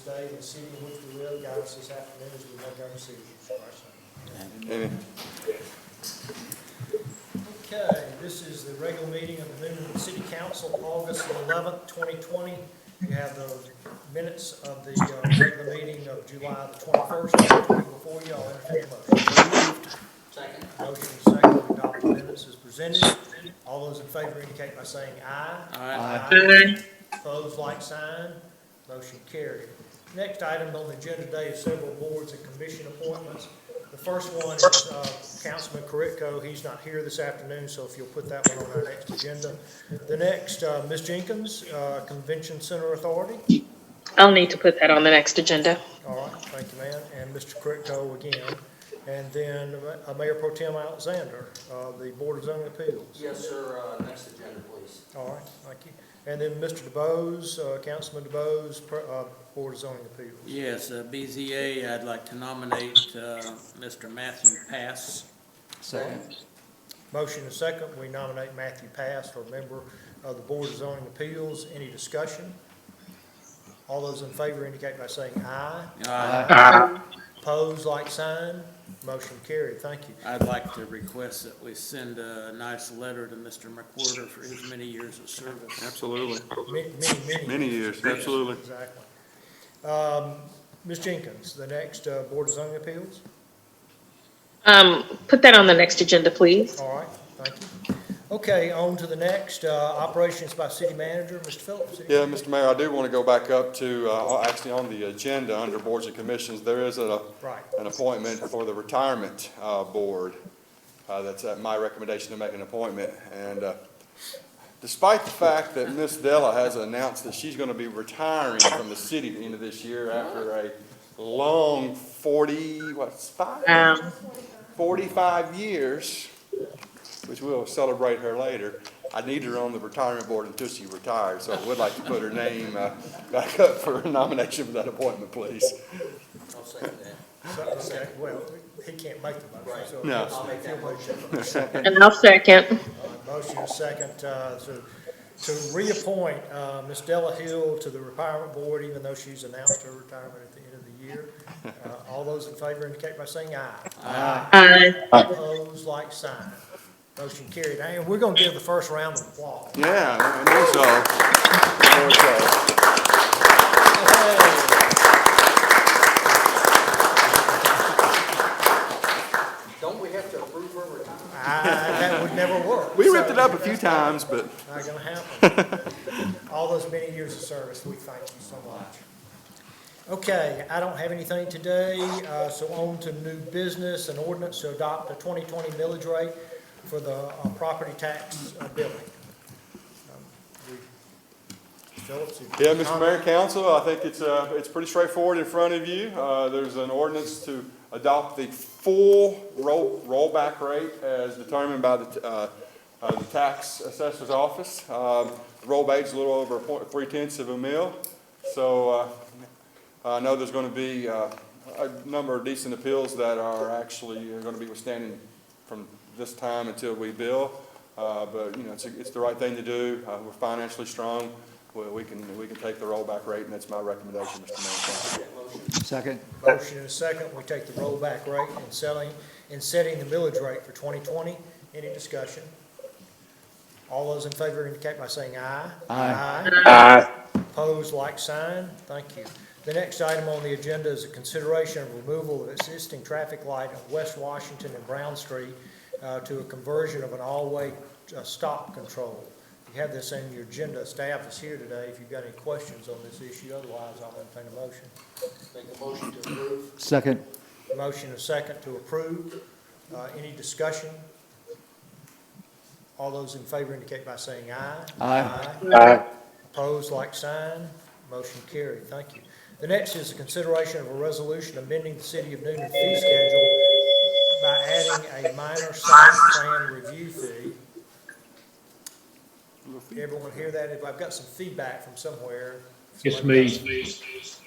day in the city in which we live. Guide us this afternoon as we make our decisions. Amen. Okay, this is the regular meeting of the Newnan City Council, August 11th, 2020. You have the minutes of the regular meeting of July the 21st, 2020 before you. I'll entertain a motion. Second. Motion second to adopt the minutes as presented. All those in favor indicate by saying aye. Aye. Opposed, like sign. Motion carried. Next item on the agenda today is several boards and commission appointments. The first one is Councilman Carrico. He's not here this afternoon, so if you'll put that one on our next agenda. The next, Ms. Jenkins, Convention Center Authority. I'll need to put that on the next agenda. All right, thank you, ma'am. And Mr. Carrico again. And then Mayor Pro Tem Alexander, the Board of Zoning Appeals. Yes, sir. Next agenda, please. All right, thank you. And then Mr. DeBose, Councilman DeBose, Board of Zoning Appeals. Yes, BZA, I'd like to nominate Mr. Matthew Pass. Second. Motion and second, we nominate Matthew Pass for member of the Board of Zoning Appeals. Any discussion? All those in favor indicate by saying aye. Aye. Opposed, like sign. Motion carried. Thank you. I'd like to request that we send a nice letter to Mr. McWhorter for his many years of service. Absolutely. Many years, absolutely. Exactly. Ms. Jenkins, the next Board of Zoning Appeals. Put that on the next agenda, please. All right, thank you. Okay, on to the next, Operations by City Manager, Mr. Phillips. Yeah, Mr. Mayor, I do want to go back up to, actually on the agenda under boards and commissions, there is an appointment for the retirement board. That's at my recommendation to make an appointment. And despite the fact that Ms. Della has announced that she's going to be retiring from the city at the end of this year after a long 45 years, which we'll celebrate her later. I need her on the retirement board until she retires, so I would like to put her name back up for nomination for that appointment, please. I'll second that. Okay, well, he can't make the motion. Right. So No. I'll make that motion. And I'll second. Motion is second to reappoint Ms. Della Hill to the retirement board, even though she's announced her retirement at the end of the year. All those in favor indicate by saying aye. Aye. Opposed, like sign. Motion carried. And we're going to give the first round of applause. Yeah, I know so. Don't we have to approve her retirement? That would never work. We ripped it up a few times, but Not going to happen. All those many years of service, we thank you so much. Okay, I don't have anything today, so on to new business, an ordinance to adopt a 2020 millage rate for the property tax billing. Phillips, yeah, Mr. Mayor, Council, I think it's pretty straightforward in front of you. There's an ordinance to adopt the full rollback rate as determined by the tax assessor's office. Rollback is a little over 0.3 of a mil. So I know there's going to be a number of decent appeals that are actually going to be withstanding from this time until we bill. But you know, it's the right thing to do. We're financially strong. We can take the rollback rate, and that's my recommendation, Mr. Mayor. Second. motion and a second, we take the rollback rate and setting the millage rate for 2020. Any discussion? All those in favor indicate by saying aye. Aye. Opposed, like sign. Thank you. The next item on the agenda is a consideration of removal of existing traffic light on West Washington and Brown Street to a conversion of an all-way stop control. You have this in your agenda. Staff is here today if you've got any questions on this issue. Otherwise, I'll entertain a motion. Make a motion to approve. Second. Motion and second to approve. Any discussion? All those in favor indicate by saying aye. Aye. Opposed, like sign. Motion carried. Thank you. The next is a consideration of a resolution amending the City of Newnan fee schedule by adding a minor site plan review fee. Everyone hear that? If I've got some feedback from somewhere. It's me.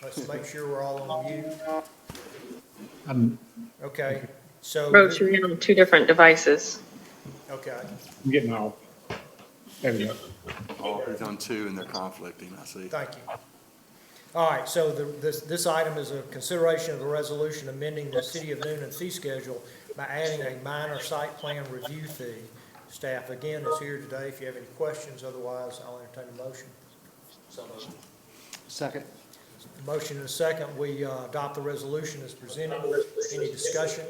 Let's make sure we're all on mute. I'm Okay, so. Roach, you're on two different devices. Okay, getting off. There we go. Oh, he's on two and they're conflicting, I see. thank you. All right, so this item is a consideration of a resolution amending the City of Newnan fee schedule by adding a minor site plan review fee. Staff, again, is here today if you have any questions, otherwise I'll entertain a motion. So moved. Second. Motion and a second, we adopt the resolution as presented. Any discussion?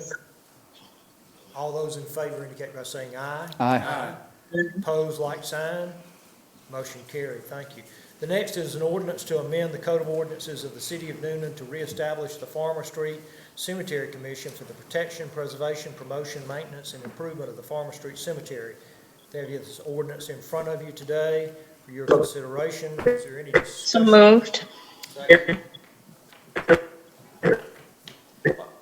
All those in favor indicate by saying aye. Aye. Opposed, like sign. Motion carried. Thank you. The next is an ordinance to amend the Code of Ordinances of the City of Newnan to reestablish the Farmer Street Cemetery Commission for the protection, preservation, promotion, maintenance, and improvement of the Farmer Street Cemetery. There is this ordinance in front of you today for your consideration. Is there any So discussion? moved.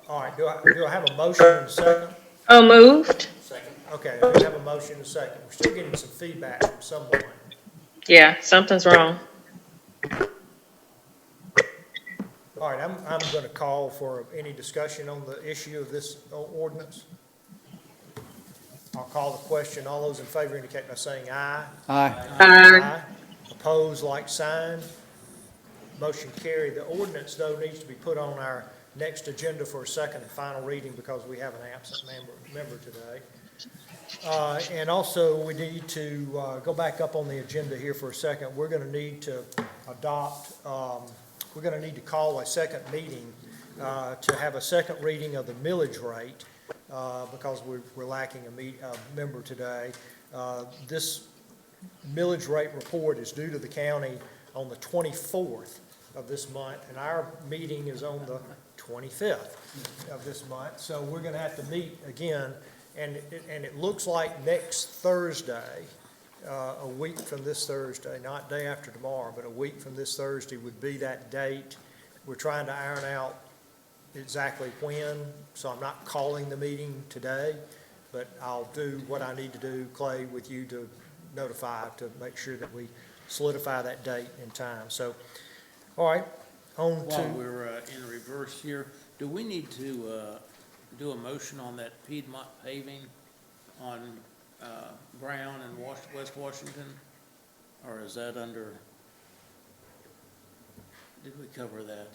All right, do I have a motion and a second? Oh, moved? Second. Okay, I have a motion and a second. We're still getting some feedback from someone. Yeah, something's wrong. All right, I'm going to call for any discussion on the issue of this ordinance. I'll call the question. All those in favor indicate by saying aye. Aye. Opposed, like sign. Motion carried. The ordinance, though, needs to be put on our next agenda for a second and final reading because we have an absent member today. And also, we need to go back up on the agenda here for a second. We're going to need to adopt, we're going to need to call a second meeting to have a second reading of the millage rate because we're lacking a member today. This millage rate report is due to the county on the 24th of this month, and our meeting is on the 25th of this month. So we're going to have to meet again, and it looks like next Thursday, a week from this Thursday, not day after tomorrow, but a week from this Thursday would be that date. We're trying to iron out exactly when, so I'm not calling the meeting today, but I'll do what I need to do, Clay, with you to notify, to make sure that we solidify that date and time. So, all right, on While to, we're in reverse here, do we need to do a motion on that Piedmont paving on Brown and West Washington? Or is that under, did we cover that?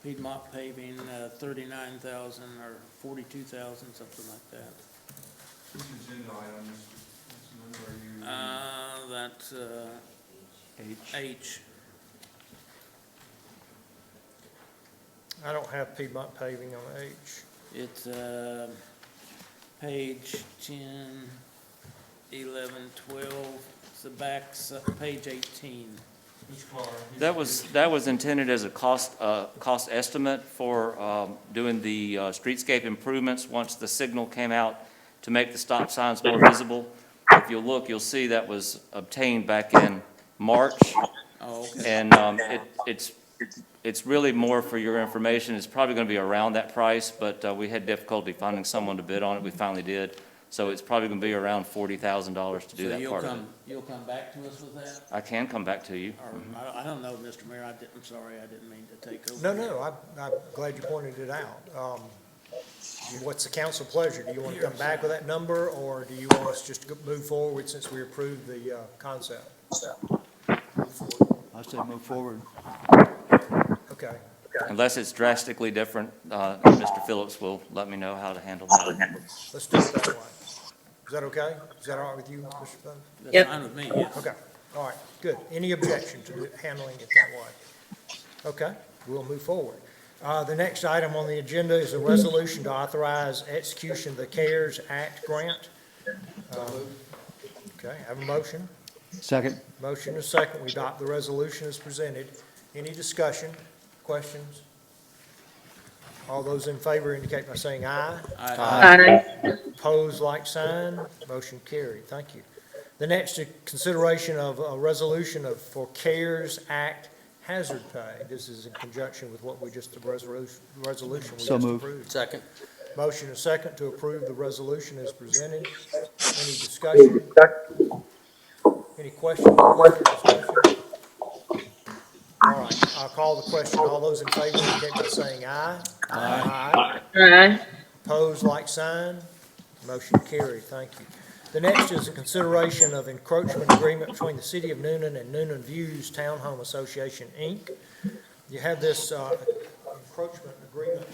Piedmont paving, 39,000 or 42,000, something like that. This is agenda items. Which number are you? That's H. I don't have Piedmont paving on H. It's page 10, 11, 12, it's the back, page 18. That was intended as a cost estimate for doing the streetscape improvements once the signal came out to make the stop signs more visible. If you'll look, you'll see that was obtained back in March. Oh, okay. And it's really more for your information. It's probably going to be around that price, but we had difficulty finding someone to bid on it. We finally did. So it's probably going to be around $40,000 to do that part of it. You'll come back to us with that? I can come back to you. Or, I don't know, Mr. Mayor, I'm sorry, I didn't mean to take over. No, I'm glad you pointed it out. What's the council pleasure? Do you want to come back with that number, or do you want us just to move forward since we approved the concept? I say move forward. Okay. Unless it's drastically different, Mr. Phillips will let me know how to handle that. Let's do it that way. Is that okay? Is that all right with you, Mr. Poe? That's Yep. fine with me, yes. Okay, all right, good. Any objection to handling it that way? Okay, we'll move forward. The next item on the agenda is a resolution to authorize execution of the CARES Act grant. Okay, have a motion? Second. Motion is second. We adopt the resolution as presented. Any discussion, questions? All those in favor indicate by saying aye. Aye. Opposed, like sign. Motion carried. Thank you. The next is consideration of a resolution for CARES Act hazard pay. This is in conjunction with what we just, the resolution we So just moved. approved. Second. Motion is second to approve the resolution as presented. Any discussion? Any questions? Discussion? All right, I'll call the question. All those in favor indicate by saying aye. Aye. Aye. Opposed, like sign. Motion carried. Thank you. The next is a consideration of encroachment agreement between the City of Newnan and Newnan Views Townhome Association, Inc. You have this encroachment agreement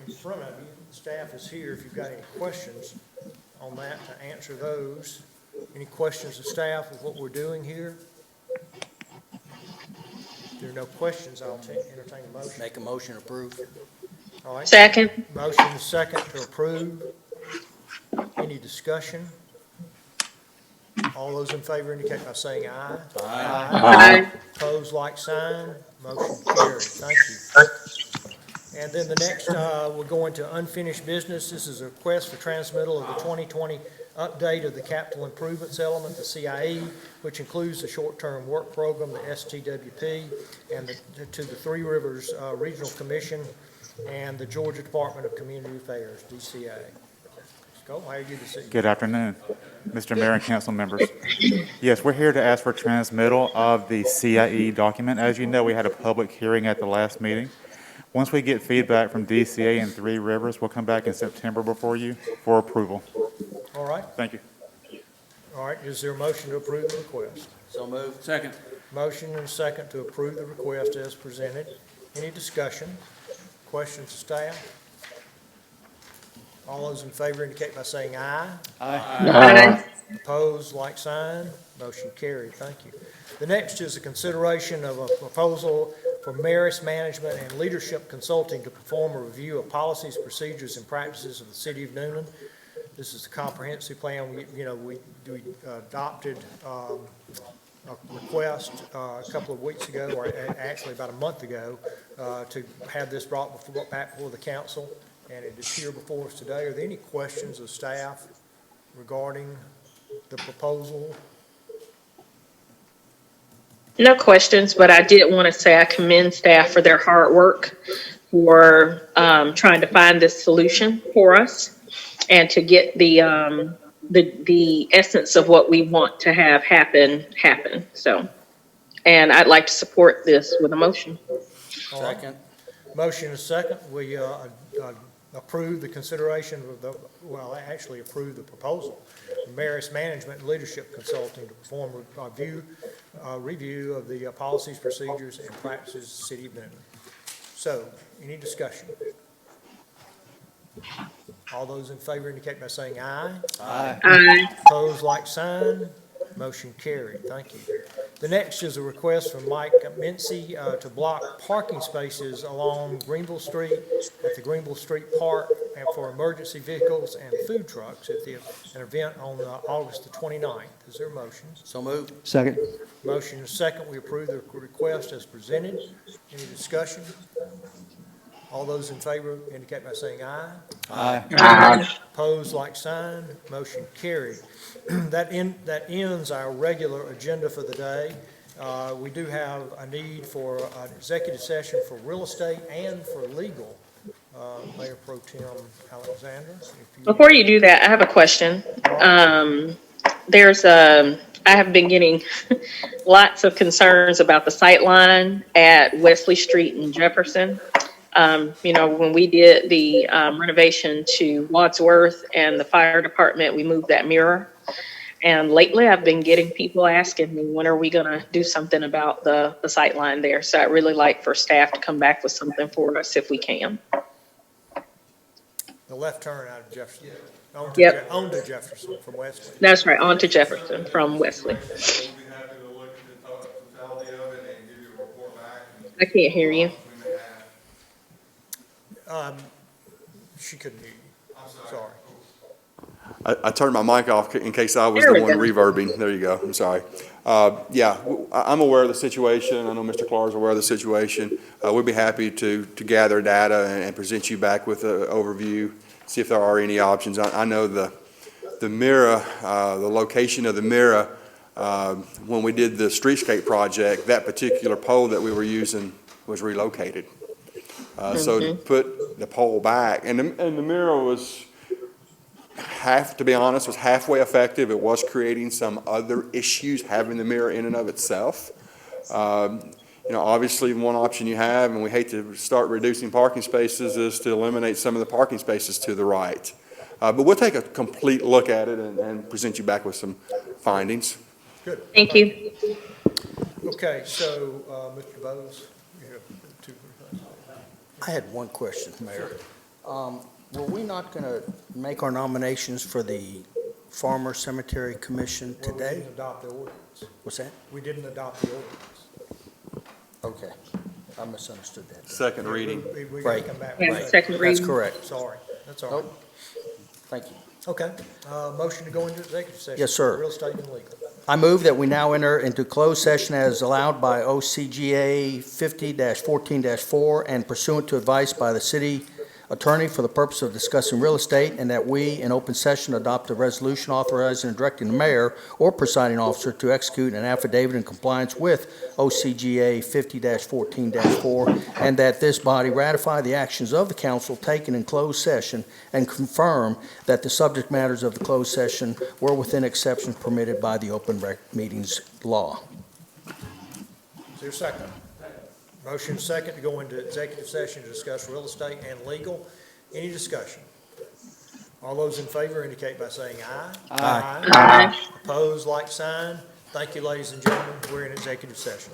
in front of you. The staff is here if you've got any questions on that to answer those. Any questions of staff of what we're doing here? If there are no questions, I'll entertain a motion. Make a motion to approve. All right, Second. motion is second to approve. Any discussion? All those in favor indicate by saying aye. Aye. Opposed, like sign. Motion carried. Thank you. And then the next, we're going to unfinished business. This is a request for transmittal of the 2020 update of the capital improvements element, the CIE, which includes the short-term work program, the STWP, and to the Three Rivers Regional Commission and the Georgia Department of Community Affairs, DCA. Go, how are you this evening? Good afternoon, Mr. Mayor and council members. Yes, we're here to ask for transmittal of the CIE document. As you know, we had a public hearing at the last meeting. Once we get feedback from DCA and Three Rivers, we'll come back in September before you for approval. All right, Thank you. all right. Is there a motion to approve the request? So moved. Second. Motion and a second to approve the request as presented. Any discussion? Questions, staff? All those in favor indicate by saying aye. Aye. Opposed, like sign. Motion carried. Thank you. The next is a consideration of a proposal for Maris Management and Leadership Consulting to perform a review of policies, procedures, and practices of the City of Newnan. This is the comprehensive plan. We adopted a request a couple of weeks ago, or actually about a month ago, to have this brought back before the council, and it is here before us today. Are there any questions of staff regarding the proposal? No questions, but I did want to say I commend staff for their hard work for trying to find this solution for us and to get the essence of what we want to have happen. So, and I'd like to support this with a motion. All right. Second. Motion is second. We approve the consideration of actually approve the proposal. Maris Management and Leadership Consulting to perform a review of the policies, procedures, and practices of the City of Newnan. So, any discussion? All those in favor indicate by saying aye. Aye. Opposed, like sign. Motion carried. Thank you. The next is a request from Mike Mincy to block parking spaces along Greenville Street at the Greenville Street Park and for emergency vehicles and food trucks at an event on August the 29th. Is there a motion? So moved. Second. Motion is second. We approve the request as presented. Any discussion? All those in favor indicate by saying aye. Aye. Opposed, like sign. Motion carried. That ends our regular agenda for the day. We do have a need for an executive session for real estate and for legal. Mayor Pro Tem Alexander, if you. Before you do that, I have a question. I have been getting lots of concerns about the sight line at Wesley Street and Jefferson. When we did the renovation to Wadsworth and the fire department, we moved that mirror. And lately I've been getting people asking me, when are we going to do something about the sight line there? So I'd really like for staff to come back with something for us if we can. The left turn out of Jefferson. Yep. Onto Jefferson from Wesley. That's right, on to Jefferson from Wesley. We'll be happy to look at the totality of it and give you a report back. I can't hear you. We may have. She couldn't hear you. I'm Sorry. I turned my mic off in case I was There the we one go. reverbing. There you go. I'm sorry. I'm aware of the situation. I know Mr. Clark's aware of the situation. We'd be happy to gather data and present you back with an overview, see if there are any options. I know the mirror, the location of the mirror, when we did the streetscape project, that particular pole that we were using was relocated. So to put the pole back, and the mirror was to be honest, was halfway effective. It was creating some other issues having the mirror in and of itself. Obviously one option you have, and we hate to start reducing parking spaces, is to eliminate some of the parking spaces to the right. But we'll take a complete look at it and present you back with some findings. Good. Thank you. Okay, so, Mr. Bose, you have two. I had one question, Mayor. Were we not going to make our nominations for the Farmer Cemetery Commission Well, we today? didn't adopt the ordinance. What's that? We didn't adopt the ordinance. Okay, I misunderstood that. then. Second reading. We gotta Right. come back. Yeah, with that. second That's reading. correct. Sorry, that's all right. Nope. Thank you. Okay, motion to go into executive session. Yes, sir. Real estate and legal. I move that we now enter into closed session as allowed by OCGA 50-14-4 and pursuant to advice by the city attorney for the purpose of discussing real estate, and that we, in open session, adopt a resolution authorizing and directing the mayor or presiding officer to execute an affidavit in compliance with OCGA 50-14-4, and that this body ratify the actions of the council taken in closed session and confirm that the subject matters of the closed session were within exceptions permitted by the open meetings law. Is there a second? Motion second to go into executive session to discuss real estate and legal. Any discussion? All those in favor indicate by saying aye. Aye. Aye. Opposed, like sign. Thank you, ladies and gentlemen. We're in executive session.